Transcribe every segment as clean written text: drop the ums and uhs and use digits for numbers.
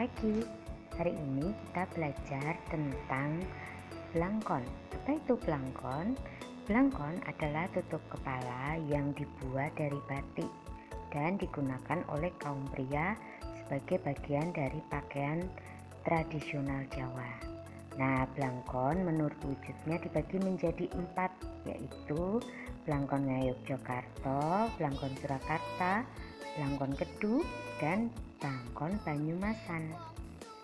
pagi. Hari ini kita belajar tentang blangkon. Apa itu blangkon? Blangkon adalah tutup kepala yang dibuat dari batik dan digunakan oleh kaum pria sebagai bagian dari pakaian tradisional Jawa. Nah, blangkon menurut wujudnya dibagi menjadi 4, yaitu blangkon Yogyakarta, blangkon Surakarta, blangkon Kedu, dan blangkon Banyumasan.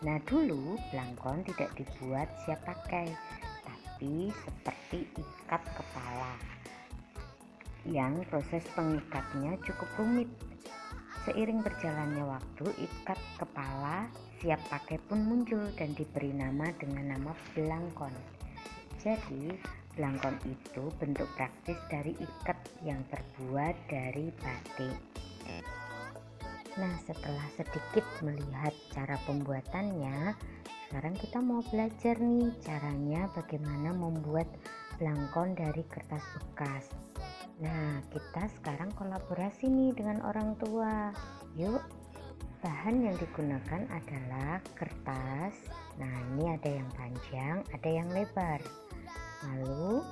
Nah, dulu blangkon tidak dibuat siap pakai, tapi seperti ikat kepala yang proses pengikatnya cukup rumit. Seiring berjalannya waktu, ikat kepala siap pakai pun muncul dan diberi nama dengan nama blangkon. Jadi, blangkon itu bentuk praktis dari ikat yang terbuat dari batik. Nah, setelah sedikit melihat cara pembuatannya, sekarang kita mau belajar nih caranya bagaimana membuat blangkon dari kertas bekas. Nah, kita sekarang kolaborasi nih dengan orang tua. Yuk, bahan yang digunakan adalah kertas. Nah, ini ada yang panjang, ada yang lebar. Lalu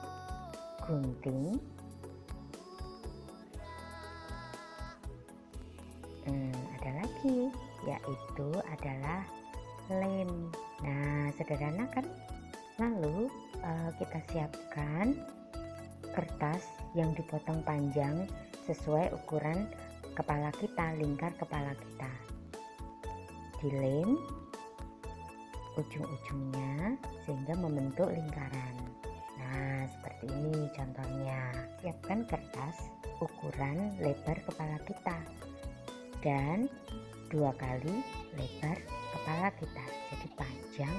gunting, ada lagi, yaitu adalah lem. Nah, sederhana kan? Lalu kita siapkan kertas yang dipotong panjang sesuai ukuran kepala kita, lingkar kepala kita. Dilem ujung-ujungnya sehingga membentuk lingkaran. Nah, seperti ini contohnya. Siapkan kertas ukuran lebar kepala kita dan 2 kali lebar kepala kita, jadi panjang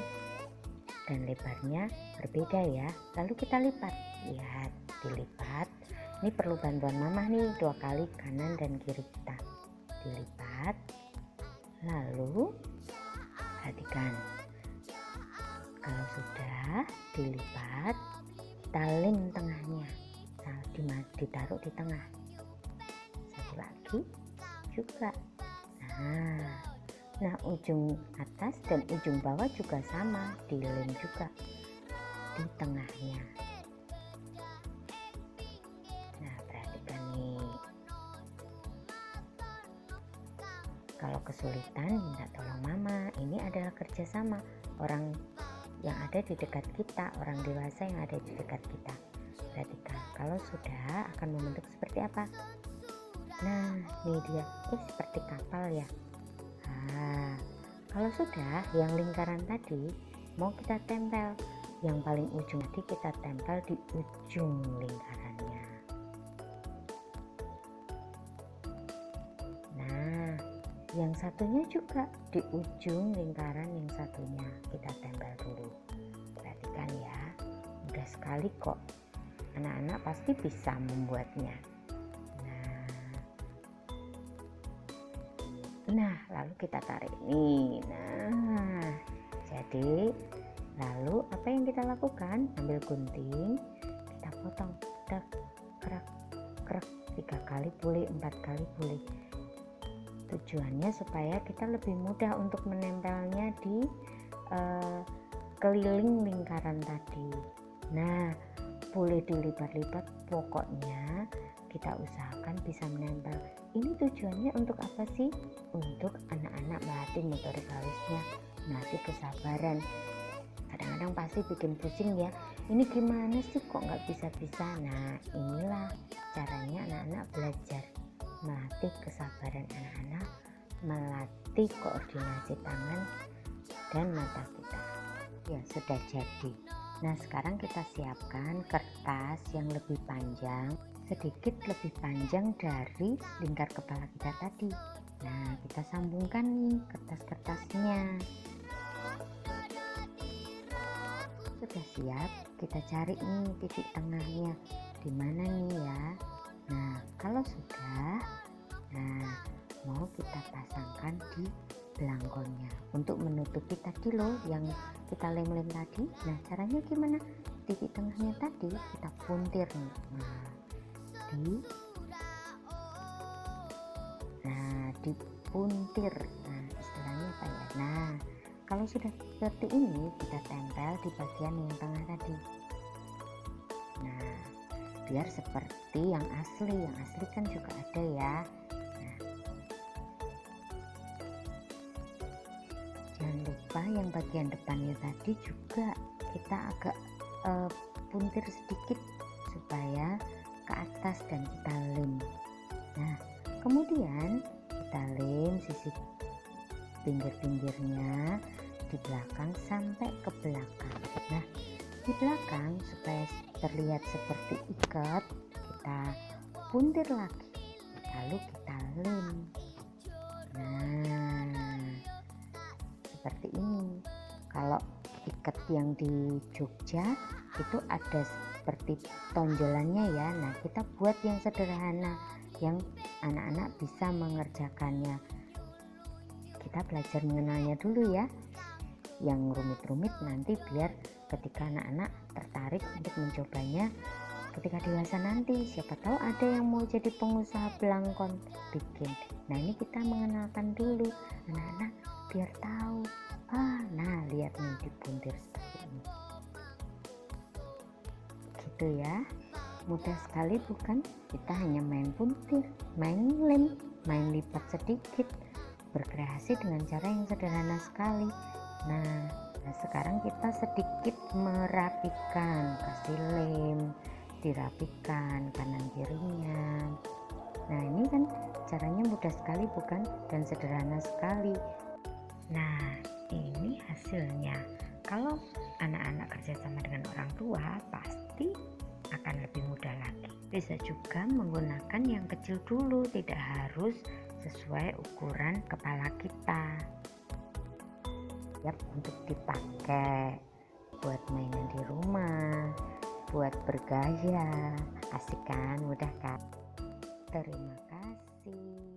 dan lebarnya berbeda ya. Lalu kita lipat, lihat, dilipat. Ini perlu bantuan mama nih, 2 kali kanan dan kiri kita dilipat. Lalu perhatikan, kalau sudah dilipat, kita lem tengahnya. Nah, ditaruh di tengah. Satu lagi juga. Nah, ujung atas dan ujung bawah juga sama, dilem juga di tengahnya. Nah, perhatikan nih. Kalau kesulitan, minta tolong mama. Ini adalah kerjasama orang yang ada di dekat kita, orang dewasa yang ada di dekat kita. Perhatikan, kalau sudah akan membentuk seperti apa? Nah, ini dia, seperti kapal ya. Nah, kalau sudah, yang lingkaran tadi mau kita tempel, yang paling ujung tadi kita tempel di ujung lingkarannya. Nah, yang satunya juga di ujung lingkaran yang satunya kita tempel dulu. Perhatikan ya, mudah sekali kok. Anak-anak pasti bisa membuatnya. Nah, lalu kita tarik nih. Nah, jadi lalu apa yang kita lakukan? Ambil gunting, kita potong, kerak, 3 kali pulih, 4 kali pulih. Tujuannya supaya kita lebih mudah untuk menempelnya di keliling lingkaran tadi. Nah, boleh dilipat-lipat, pokoknya kita usahakan bisa menempel. Ini tujuannya untuk apa sih? Untuk anak-anak melatih motorik halusnya, melatih kesabaran. Kadang-kadang pasti bikin pusing ya, ini gimana sih kok nggak bisa-bisa. Nah, inilah caranya anak-anak belajar melatih kesabaran anak-anak, melatih koordinasi tangan dan mata kita. Ya, sudah jadi. Nah, sekarang kita siapkan kertas yang lebih panjang, sedikit lebih panjang dari lingkar kepala kita tadi. Nah, kita sambungkan nih kertas-kertasnya. Sudah siap, kita cari nih titik tengahnya di mana nih ya. Nah, kalau sudah, mau kita pasangkan di blangkonnya untuk menutupi tadi loh yang kita lem-lem tadi. Nah, caranya gimana? Titik tengahnya tadi kita puntir nih. Nah, dipuntir. Nah, istilahnya apa ya? Nah, kalau sudah seperti ini, kita tempel di bagian yang tengah tadi. Nah, biar seperti yang asli kan juga ada ya. Nah, jangan lupa yang bagian depannya tadi juga kita agak puntir sedikit supaya ke atas dan kita lem. Nah, kemudian kita lem sisi pinggir-pinggirnya di belakang sampai ke belakang. Nah, di belakang supaya terlihat seperti ikat, kita puntir lagi, lalu kita lem. Nah, seperti ini. Kalau ikat yang di Jogja itu ada seperti tonjolannya ya. Nah, kita buat yang sederhana yang anak-anak bisa mengerjakannya. Kita belajar mengenalnya dulu ya. Yang rumit-rumit nanti biar ketika anak-anak tertarik untuk mencobanya ketika dewasa nanti, siapa tahu ada yang mau jadi pengusaha belangkon bikin. Nah, ini kita mengenalkan dulu anak-anak biar tahu. Nah, lihat nih dipuntir seperti ini. Gitu ya. Mudah sekali bukan? Kita hanya main puntir, main lem, main lipat sedikit, berkreasi dengan cara yang sederhana sekali. Nah, sekarang kita sedikit merapikan, kasih lem, dirapikan kanan kirinya. Nah, ini kan caranya mudah sekali bukan? Dan sederhana sekali. Nah, ini hasilnya. Kalau anak-anak kerjasama dengan orang tua pasti akan lebih mudah lagi. Bisa juga menggunakan yang kecil dulu, tidak harus sesuai ukuran kepala kita. Siap untuk dipakai buat mainan di rumah, buat bergaya. Asik kan? Mudah kan? Terima kasih.